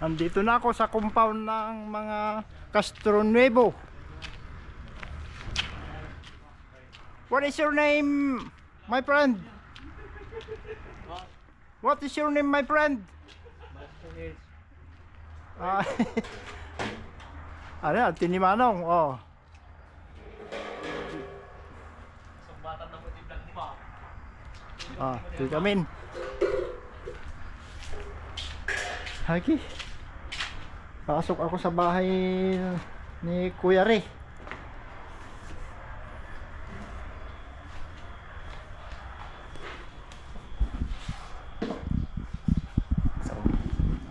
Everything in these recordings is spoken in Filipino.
Andito na ako sa compound ng mga Castro Nuevo. What is your name, my friend? What is your name, my friend? Ah, ano yan, Tinimanong, oh. Ah, di kami. Hagi. Pasok ako sa bahay ni Kuya Ray.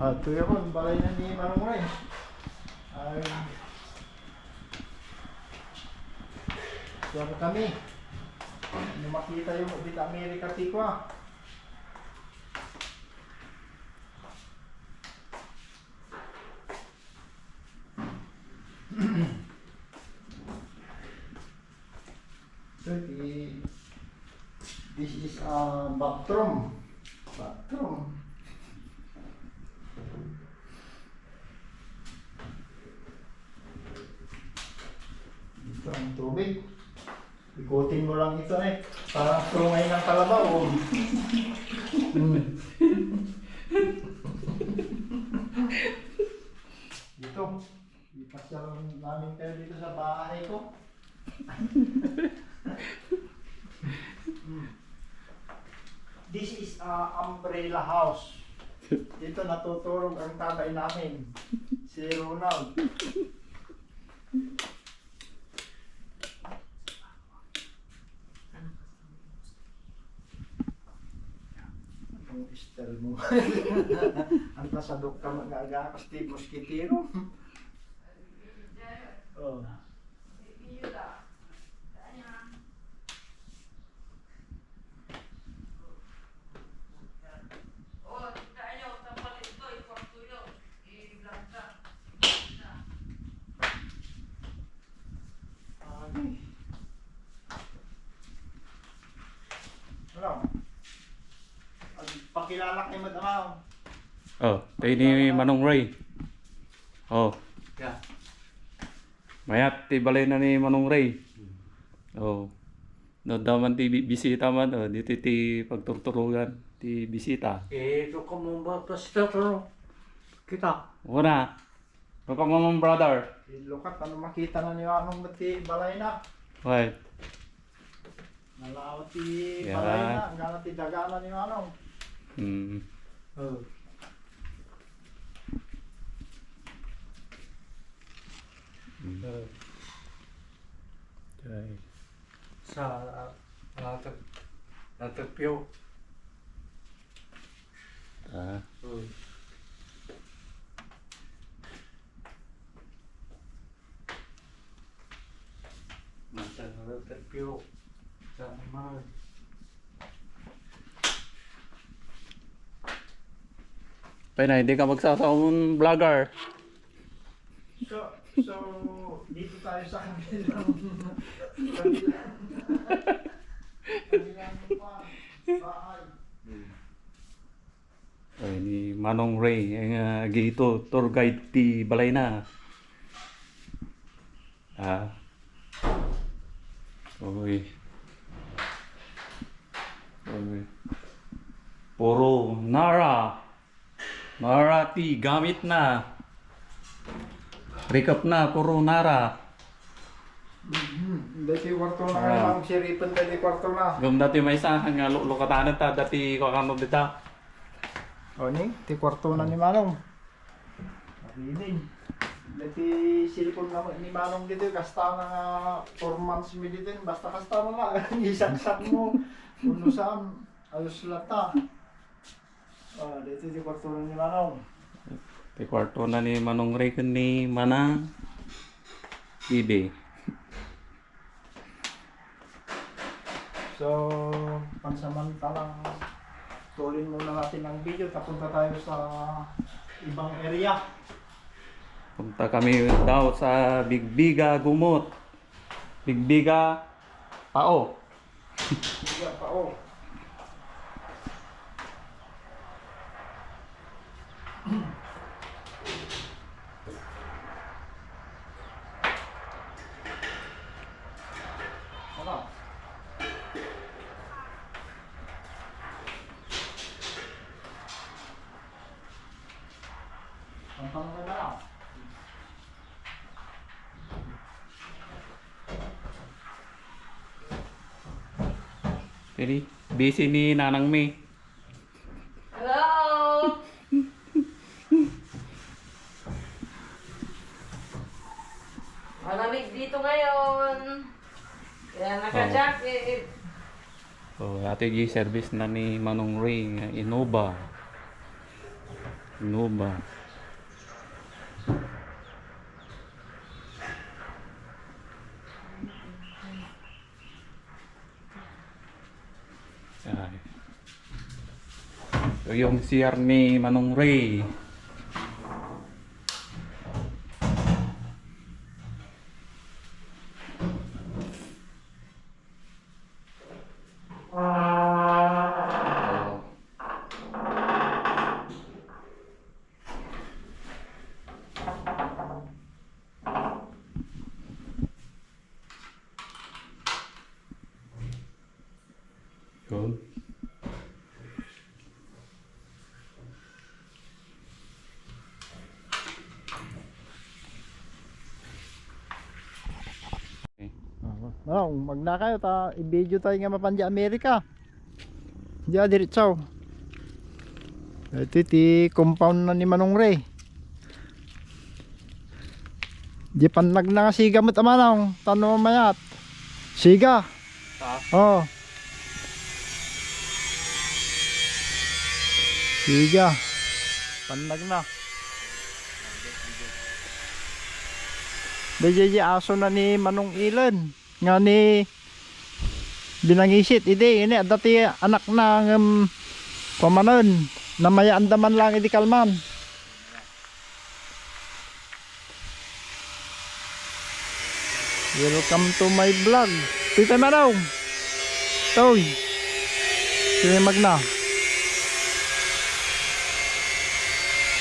Ito yun, balay na ni Manong Ray. Ay, siya kami. Hindi makita yung Ubit Amerika Tikwa. So, this is a bathroom. Bathroom. Ito ang tubig. Ikutin mo lang ito eh. Parang sungay ng kalabaw. Dito. Ipasya namin kayo dito sa bahay ko. This is a umbrella house. Dito natutulog ang tatay namin. Si Ronald. Ang style mo. Ang tasadok ka mag-agakas di moskitero. Oh. Ano? Pakilala kay Madamaw. Oh, tayo ni Manong Ray. Oh, Yeah. mayat ti balay na ni Manong Ray. Oh. No daman ti bisita man oh, dito ti pagturturugan ti bisita. Ito ka mo ba pastor kita? Una. Papang brother. Lukat, ano makita na niyo anong bati balay na? Right. Nalaw ti Yeah. balay na, hanggang ti dagana niyo anong. Hmm. Oh. Okay. Sa natagpyo. Ah. Nasa natagpyo. Sa mga Pay na hindi ka magsasawang vlogger. So, dito tayo sa kabilang bahay. Ay ni Manong Ray ang gito tour guide ti balay na. Ah. Oy. Oy. Puro Nara. Nara ti gamit na. Recap na puro Nara. Dati kwarto na kayo, ang siripan tayo kwarto na. Gum dati may isa nga lukatanan ta dati ko kano dita. O ni, ti kwarto na ni Manong. Mabining. Dati silipon na ni Manong dito, kasta na nga 4 months mi dito, basta kasta mo nga, isaksak mo. Unusan, ayos lata. O, dito ti kwarto na ni Manong. Ti kwarto na ni Manong Ray kun ni Manang Bibi. So, pansamantalang tulin muna natin ang video, tapunta tayo sa ibang area. Punta kami daw sa Bigbiga Gumot. Bigbiga Pao. Biga pa, oh. Ang tanong na lang. Jadi, busy ni Nanang May. Hello! Malamig dito ngayon. Kaya naka-jacket. So, ato yung service na ni Manong Ray nga Innova. Innova. Ay. So, yung CR ni Manong Ray. Yun. Magna kayo ta i-video tayo nga mapandi Amerika. Diya diretsaw. Ito ti compound na ni Manong Ray. Di panlag na nga siga mo't amanong tanong mayat. Siga. Oh. Siga. Panlag na. Dahil aso na ni Manong Ilan nga ni binangisit ide ini dati anak na pamanon na maya andaman lang idi kalman. Welcome to my vlog. Tita Manong. Toy. Sino magna?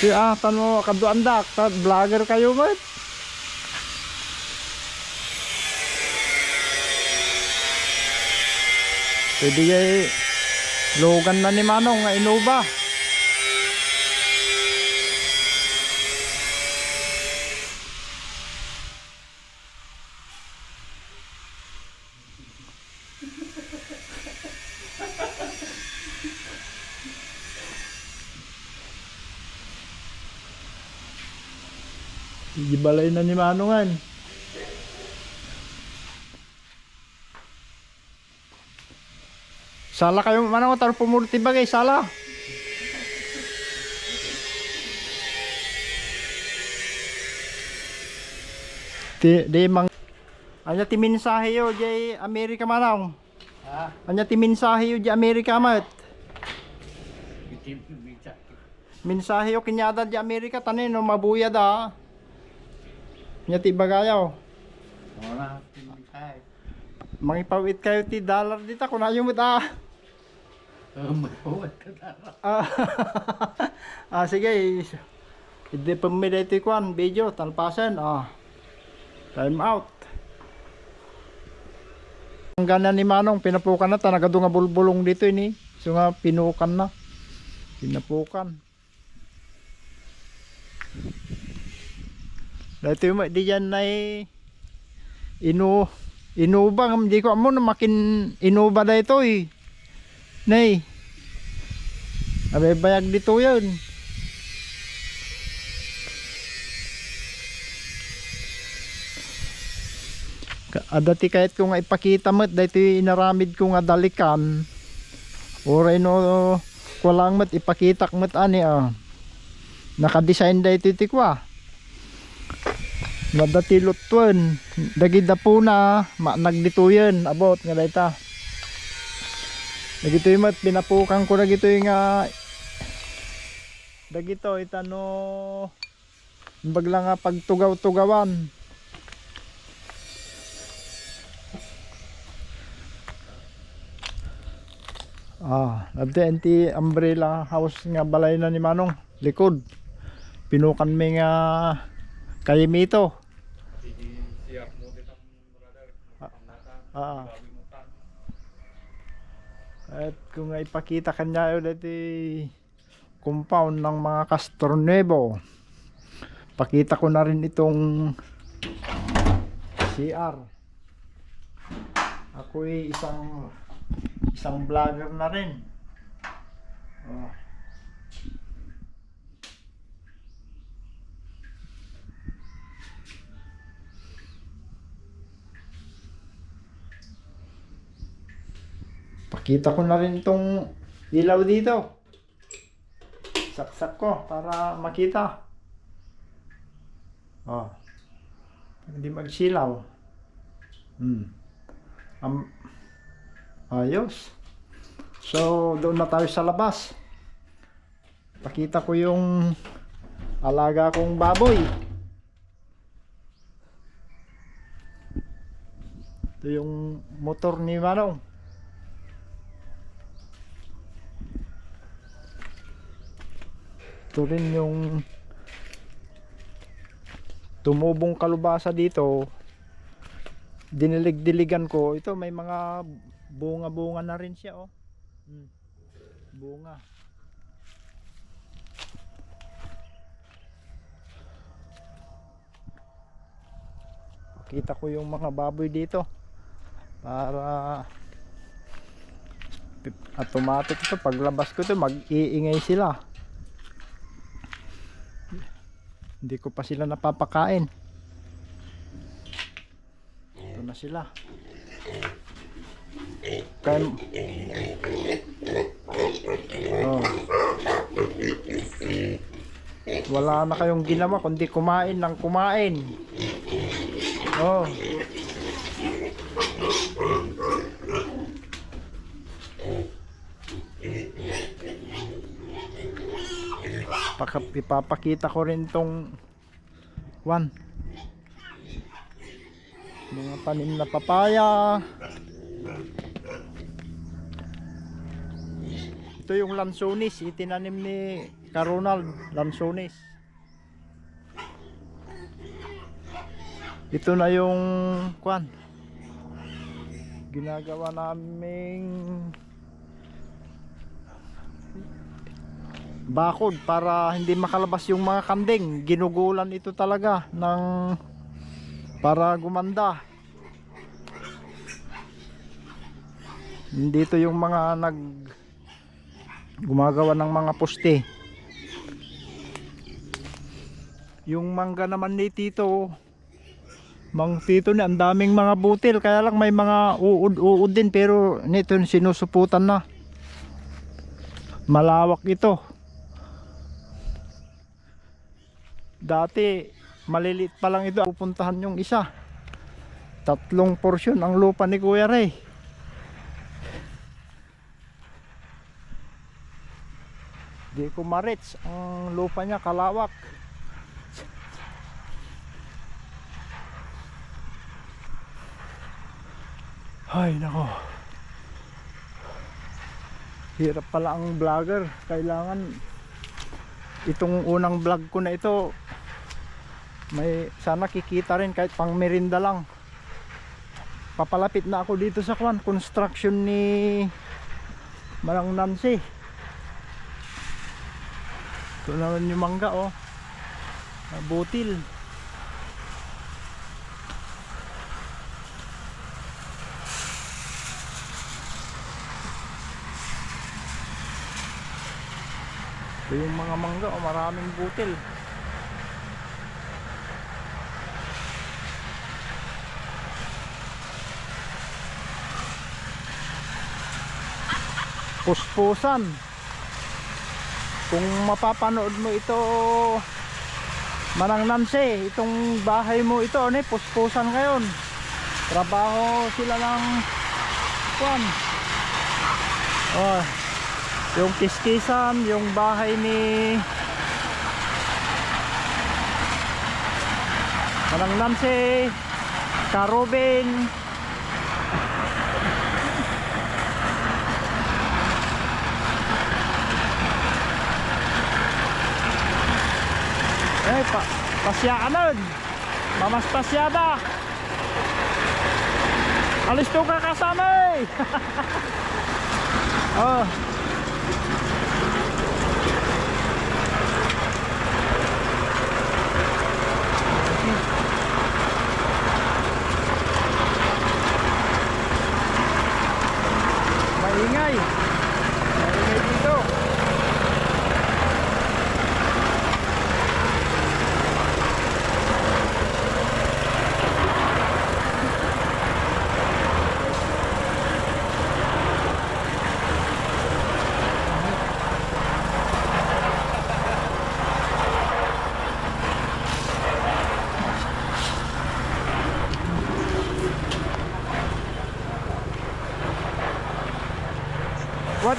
Si tanmo kaduandak, vlogger kayo mat. Pwede kay logan na ni Manong nga Innova. Ibalay na ni Manongan. Sala kayo Manong tar pumulti bagay sala. Di mang anya ti mensahe yo di Amerika Manong. Ha? Anya ti mensahe yo di Amerika mat. Mensahe yo kinyada di Amerika tanin no mabuya da. Anya ti bagayaw. Wala ti mensahe. Mangipawit kayo ti dollar dita kun ayo mo da. Magpawat ka na. Sige. Hindi pa medito kuan video talpasan. Time out. Ang gana ni Manong pinapukan na ta nagado nga bulbulong dito ini. So nga pinukan na. Pinapukan. Dito mo di yan na Innova di ko amo na makin Innova da ito eh. Nay. Abay bayag dito yun. Adati kahit ko nga ipakita mo't dito inaramid ko nga dalikan. Oray no kulang mo't ipakita mo't ani naka-design dito tikwa. Nadati lutwan. Dagida po na nagdito yun. Abot nga dita. Dagito yung mat pinapukan ko dagito yung dagito itano bagla nga pagtugaw-tugawan. Nabte anti umbrella house nga balay na ni Manong likod. Pinukan may nga kayimito. At kung ipakita kanya yun dati compound ng mga Castro Nuevo. Pakita ko na rin itong CR. Ako'y isang vlogger na rin. Oh. Pakita ko na rin itong ilaw dito. Saksak ko para makita. Oh. Hindi magsilaw. Ayos. So, doon na tayo sa labas. Pakita ko yung alaga kong baboy. Ito yung motor ni Manong. Ito rin yung tumubong kalubasa dito. Dinilig-diligan ko. Ito may mga bunga-bunga na rin siya, oh. Bunga. Pakita ko yung mga baboy dito para automatic ito. Paglabas ko ito, mag-iingay sila. Hindi ko pa sila napapakain. Ito na sila. Kaya oh. Wala na kayong ginawa kundi kumain ng kumain. Oh. Ipapakita ko rin tong mga tanim na papaya. Ito yung lansones, itinanim ni Ronald, lansones. Ito na yung ginagawa naming bakod para hindi makalabas yung mga kanding. Ginugulan ito talaga ng para gumanda. Dito yung mga gumagawa ng mga poste. Yung mangga naman ni Tito, Mang Tito ni, ang daming mga butil, kaya lang may mga uod din, pero nito sinusuputan na. Malawak ito. Dati maliliit pa lang ito, pupuntahan yung isa. 3 porsyon ang lupa ni Kuya Ray. Di ko ma-reach ang lupa niya, kalawak. Ay nako, hirap pala ang vlogger. Kailangan itong unang vlog ko na ito may sana kikita rin kahit pang merinda lang. Papalapit na ako dito sa construction ni Manang Nancy. Ito naman yung mangga, oh, butil. Ito yung mga mangga, oh, maraming butil. Puspusan. Kung mapapanood mo ito, Manang Nancy, itong bahay mo ito, puspusan ngayon. Trabaho sila ng oh, yung kiskisan, yung bahay ni Manang Nancy, Karobin. Pasyaan nun. Mamas pasyada. Alis to ka kasama eh. Oh.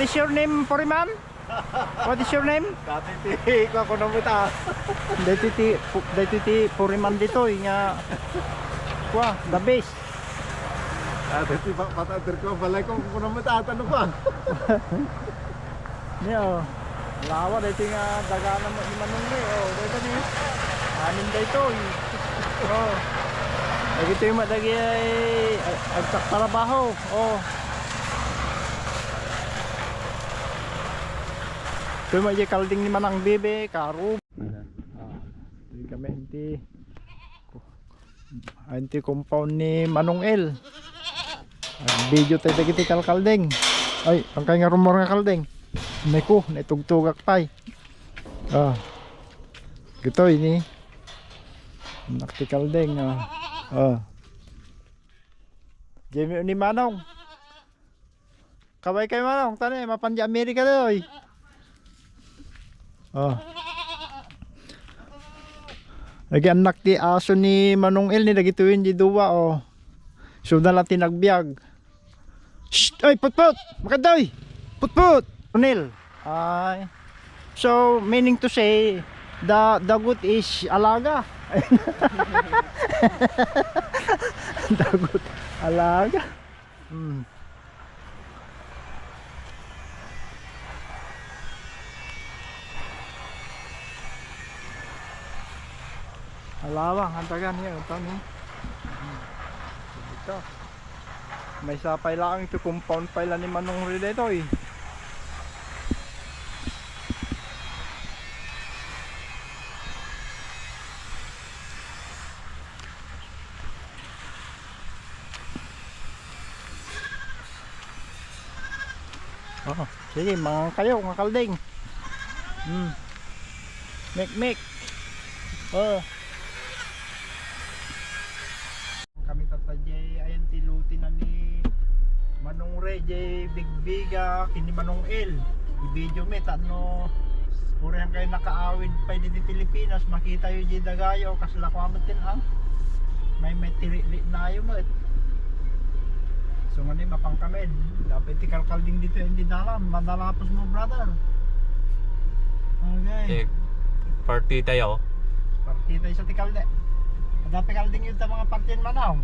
What is your name, Poriman? What is your name? Dati ko ako naman ita. Dati Poriman dito, nga. Kwa, the best. Dati patater ko, balay ko ako naman ita. Ano ba? Niyo, lawa dito nga dagana mo ni Manong Ray. Oh, dito ni. Anin dito. Oh. Dito yung madagi ay agsak trabaho. Oh. Ito yung may kalding ni Manang Bebe, karo. Hindi kami anti compound ni Manong L. Video tayo dagiti kalding. Ay, ang kaya nga rumor nga kalding. Naku, naitugtugak pay. Gito ini. Nakti kalding. Jimmy ni Manong. Kaway kay Manong, tani mapanja Amerika doy. Lagi anak di aso ni Manong El ni dagituin di duwa So na lang tinagbiag. Shh! Ay, putput! Makadoy! Putput! Ronel. Ay. So meaning to say the goat is alaga. The goat alaga. Alawang, hantagan niya, ito ni. Ito. May sapay lang ito, compound pala ni Manong Ray dito eh. Sige, mga kayo, mga kalding. Mek. Kami tatajay ayan tiluti na ni Manong Ray jay bigbiga kini Manong El. I-video me tano purang kayo nakaawid pa di Pilipinas makita yu jay dagayo kasla ko amatin ang may tiri na ayo mo. So ngani mapang kamen dapat tikal kalding dito hindi dalam madalapos mo brother. Okay. Party tayo. Party tayo sa tikalde. Dapat kalding yun ta mga partiyan manaw.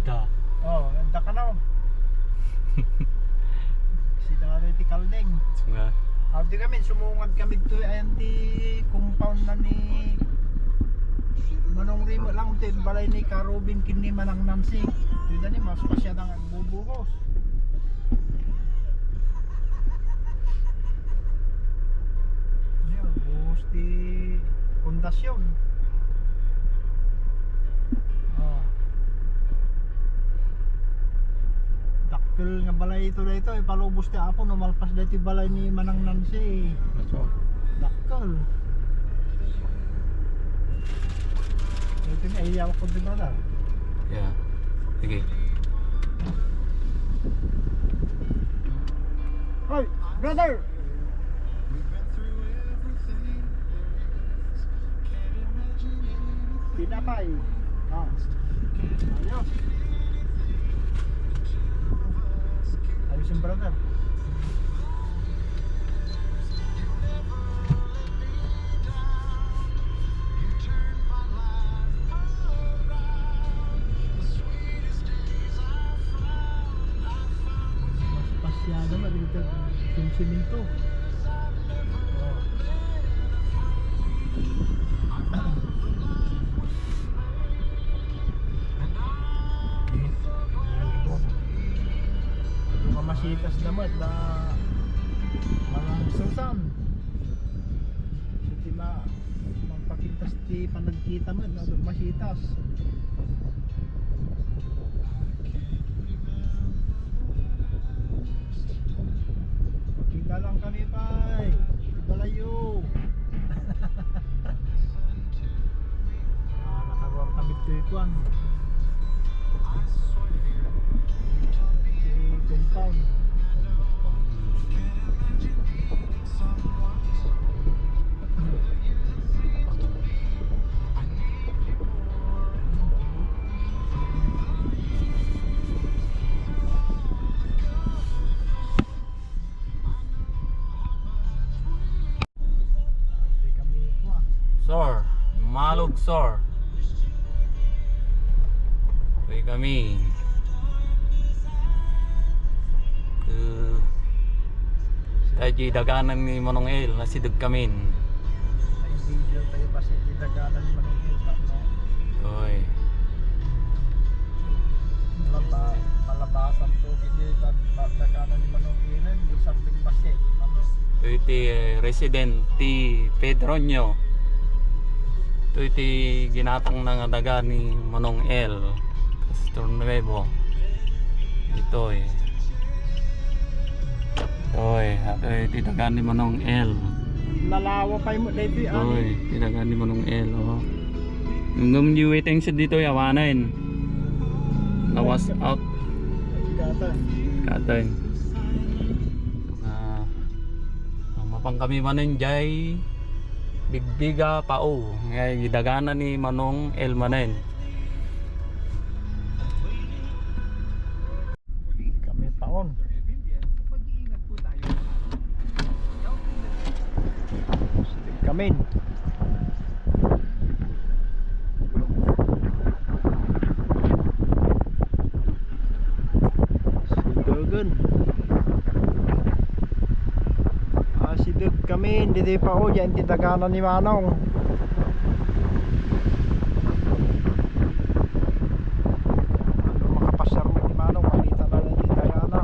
Da. Enta ka na. Sida nga rin tikalding. Nga. Di kami, sumungad kami ito ayan ti compound na ni Manong Rimo lang ito balay ni Karubin kini Manang Nancy. Ito na ni, mas pasya ng bubuhos. Yan, buhos ti pundasyon. Dakkel nga balay ito na ito, ipalubos ti apo, numalpas na ito balay ni Manang Nancy. Dakkel. Ito nga, iyaw ko din brother. Yeah. Sige. Hoy, brother! Pinapay. Ayos. Ayos yung brother. Mas pasyado ba dito yung siminto. Masitas naman na mga susan so di magpakintas di panagkita man na masitas pakita lang kami pay balayo nakaroon kami tuikuan compound. Sor. Malog Sor. Uy kami. Tayo daganan ni Manong El. Nasidog kami. Ay video tayo pa si Daganan ni Manong El. Uy. Malabasan to kini Daganan ni Manong El. Di samping basik. Ito iti resident ti Pedronio. Ito iti ginatang na daga ni Manong El. Castro Nuevo. Ito eh. Oy, ato iti daga ni Manong El. Lalawa pa mo dito Oy, iti daga ni Manong El. Oh. Ngum di waiting sa dito yawanan. Lawas out. Katan. Mapang kami manin jay bigbiga pao ngay gidagana ni Manong El manen. Kami taon. Kami. Sidogan. Sidog kami, hindi pa o yan titaganan ni Manong. Ano makapasar mo ni Manong, makita na lang titagana.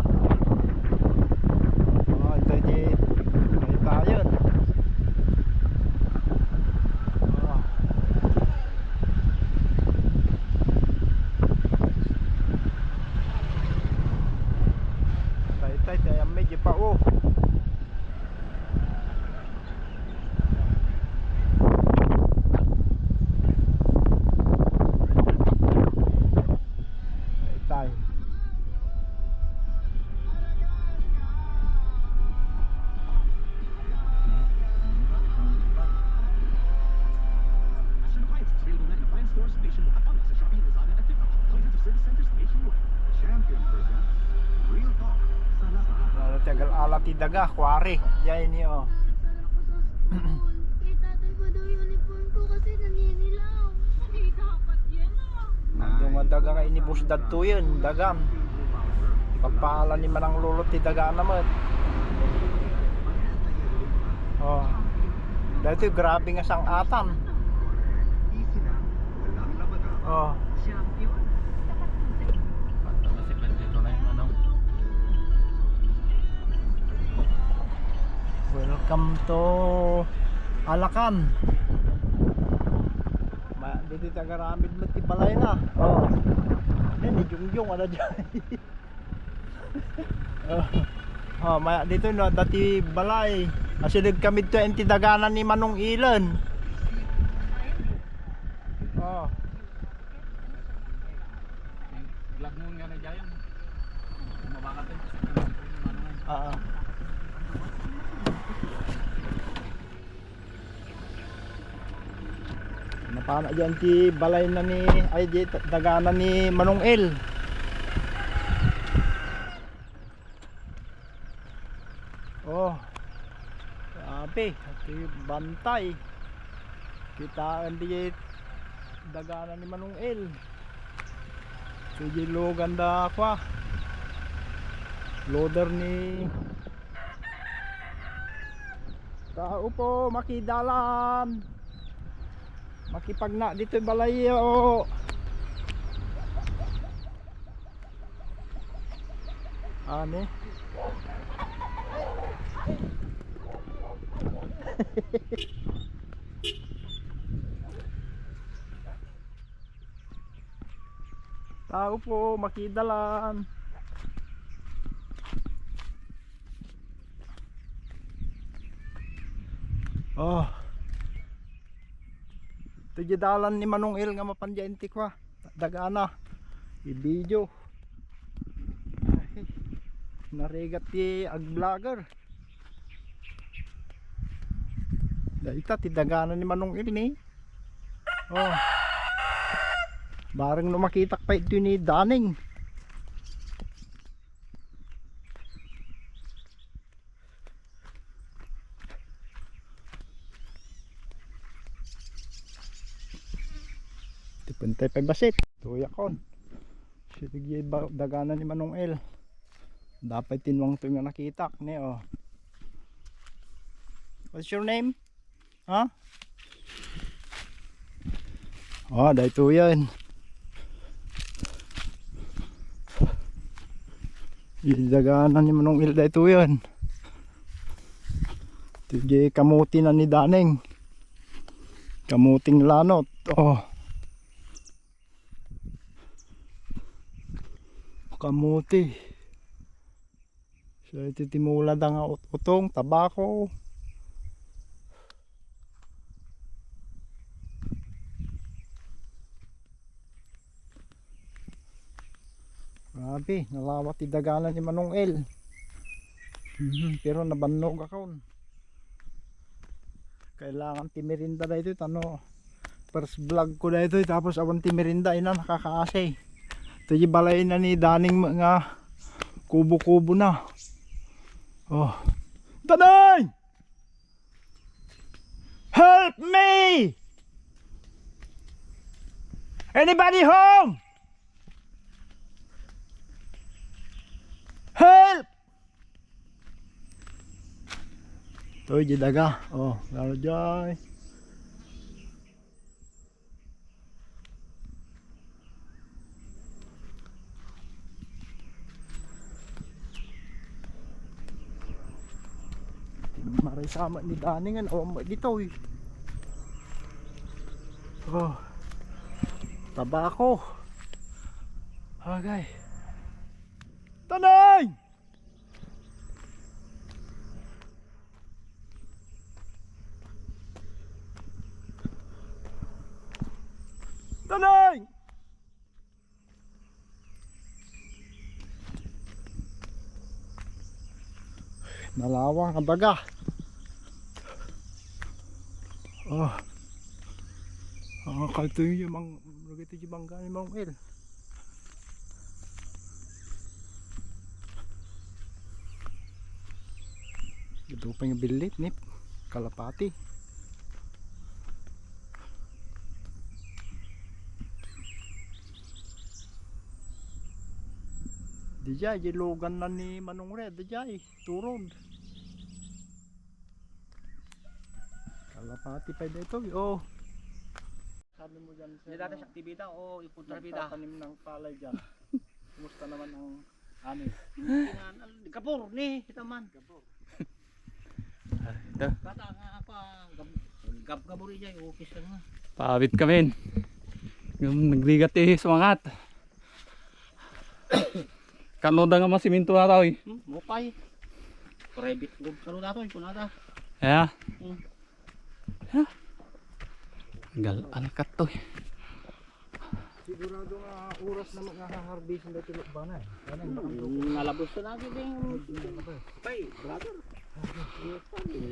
Ito di makita yun. Tay tayo medyo pa o. Tagal alati daga, kware. Yan niyo. Kay tatay ko daw uniform ko kasi naninilaw. Ay, dapat yan ah. Nandun nga daga ka inibus dadto yun, dagan. Pagpaalan ni manang lulot ti daga naman. Oh. Dito grabe nga sang atan. Oh. Welcome to Alacan. Dito tagaramid mo ti balay na. Oh. Ni jungjung ada diyan. Oh, maya dito no dati balay. Asideg kami to enti daganan ni Manong Ilan. Oh. Vlog mo nga na diyan. Mabakat din. Ah. Napana dyan ti balay na ni ay di daganan ni Manong El. Oh. Sabi, ati bantay. Kitaan di daganan ni Manong El. Sige lo ganda kwa. Loader ni tao po makidalan. Makipagna dito balay o. Ane. Tao po makidalan. Oh. Tujidalan ni Manong El nga mapanjainti kwa. Dagana. I-video. Narigat ti ag-vlogger. Dahita ti dagana ni Manong El ni. Oh. Bareng no makitak pa ito ni Daning. Pantay pa basit. Tuya kon. Sige dagana ni Manong El. Dapat tinwang to nga nakita ni oh. What's your name? Huh? Oh, dahil to yan. Idaganan ni Manong El dahil to yan. Sige kamuti na ni Daneng. Kamuting lanot. Oh. Kamuti. So ito timula da nga utong, tabako. Grabe, nalawat idaganan ni Manong El. Pero nabannog ako. Kailangan timirinda na ito. Ano, first vlog ko na ito. Tapos awan timirinda, ina nakakaasay. Ito yung balay na ni Daning mga kubo-kubo na. Oh. Danay! Help me! Anybody home? Help! Ito yung daga. Oh, lalo dyan. Maray sama ni Daningan. Oh, dito eh. Oh. Tabako. Okay. Tanay! Tanay! Nalawang ang daga. Oh. Kalto yung mang lagito yung bangga ni Mang El. Ito pa yung bilit ni kalapati. Dijay, jilugan na ni Manong Red. Dijay, turog. Kalapati pa dito. Oh. Sabi mo dyan sa... Nilata sa aktibita o ipuntrabita? Nagtatanim ng palay dyan. Kumusta naman ang amin? Kapur ni, kita man. Ito. Bata nga pa, gaburi dyan, okay siya nga. Paabit kami. Yung nagligat eh, sumangat. Kanoda nga masiminto na tao eh. Mupay. Private group kano dato, ito nata. Yeah. Galaan ka to eh. Sigurado nga oras na mag-harvest na ito ba na eh. Nalabos na natin yung... Pay, brother.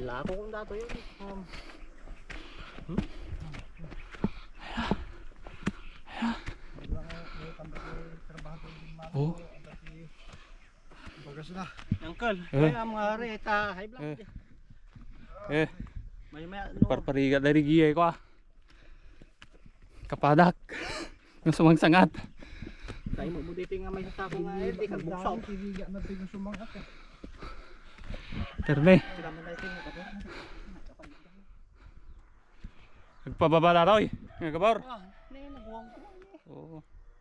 Lako kong dato yun. Oh. Bagas na. Uncle, kaya mga reta, high blood. May Parpariga dari giya ko ah. Kapadak. Yung sumangsangat. Tayo mo dito nga may sasako nga eh, di kag buksaw. Tigiga na ito yung sumangat eh. Terme. Sila mo dito nga kapur. Nagpababa na raw eh. Nga kabar. Nabuwang ko. Oo.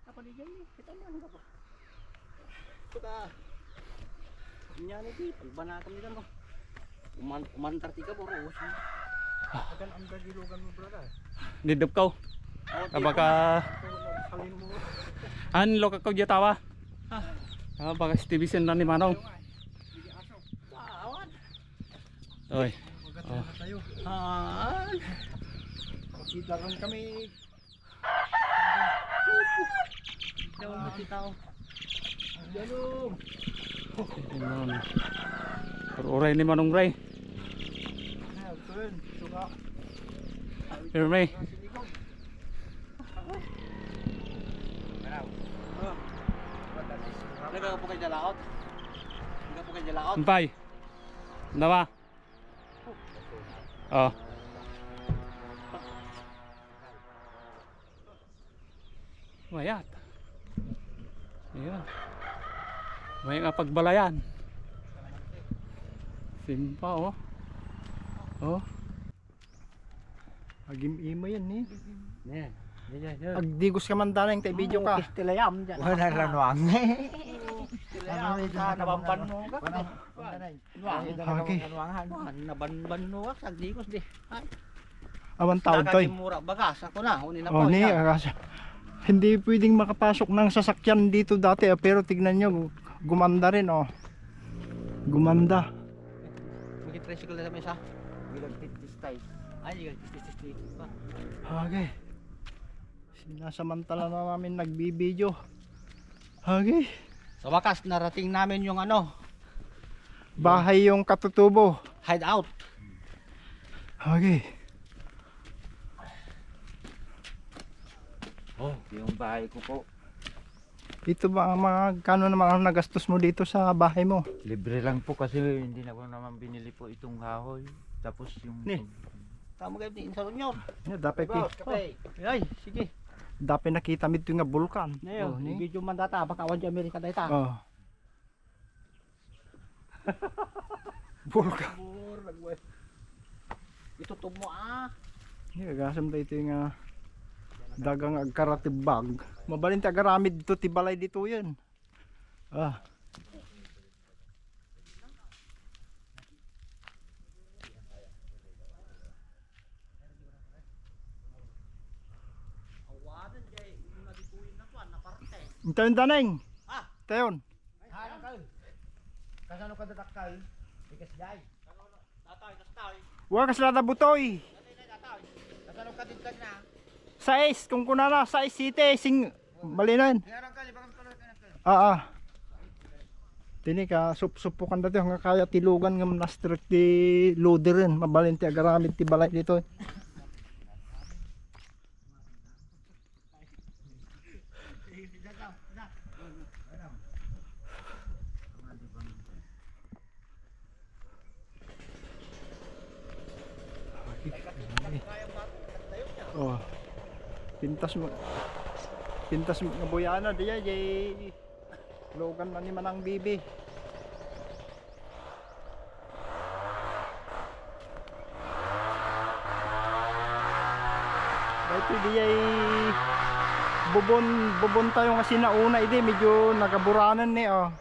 Apa di dyan eh, kita man ka pa. Suka. Nyani di, pagbanakam nila mo. Umantar ti ka bro. Agan ang dagilugan mo brada. Nidop ka. Kabaka Salin mo. anlo ka ko tawa. Baka Stevenson na ni Manong. Awan. Oy. Maganda na tayo. Kita rin kami. Daw makita ko. Jalong. Pero oray ni Manong Ray. Ayun, suka. Terme. Nagapo kay jalaot. Nagapo kay jalaot. Ampay. Nawa. Oh. Mayat. Ayan. May nga pagbalayan. Simpa oh. Oh. Agim imo yan eh. Yan. Yan. Agdigos ka man dala yung tay video ka. Kistilayam dyan. Wala ranuang. Kistilayam. Nabamban mo ka. Okay. Nabanban mo ka. Sagdigos di. Awan taon toy. Nakakimura bagas. Ako na. Hunin na Oh, pa. ni kasi hindi pwedeng makapasok ng sasakyan dito dati pero tignan nyo gumanda rin oh. Gumanda. Mag-tricycle na sa mesa. Bilang titistay. Ay, titistay pa. Okay. Sinasamantala na namin nagbibideo. Okay. Sa wakas, narating namin yung ano, Bahay yung katutubo. hideout. Okay. Oh, yung bahay ko po. Ito ba ang mga kano naman ang nagastos mo dito sa bahay mo? Libre lang po kasi hindi na ko naman binili po itong kahoy. Tapos yung... Ni. Tama kayo din sa lunyor. Dapat Ay, sige. dapat nakita mi ito nga bulkan. Ngayon, Oh, ni. video man data, baka awan dyan Amerika data. Oh. Bulkan. Itutob mo ah. Ni gasam dito yung dagang agkaratibag. Mabalin ta garamid dito tibalay dito yun. Ah. Awadan jay, yung nagikuin na tuwan, naparte. Intayon daneng. Ah, Tayon. hanang kayo. Kasano ka datakal? Bigas jay. Tatay, tatay. Wa kaslada butoy. Tatay. Kasano ka ditag na? Sais kung kunara sais city sing malinan. Hanang kayo, bakang tulad ka na. Ah. Tini ka sup-supukan dati nga kaya tilugan ng street di loaderin mabalin ti agaramid ti balay dito. Oh. Pintas mo nga buyana diya jay logan na ni manang bibi. Dito diya bubon tayo nga sinauna ide medyo nagaburanan ni oh.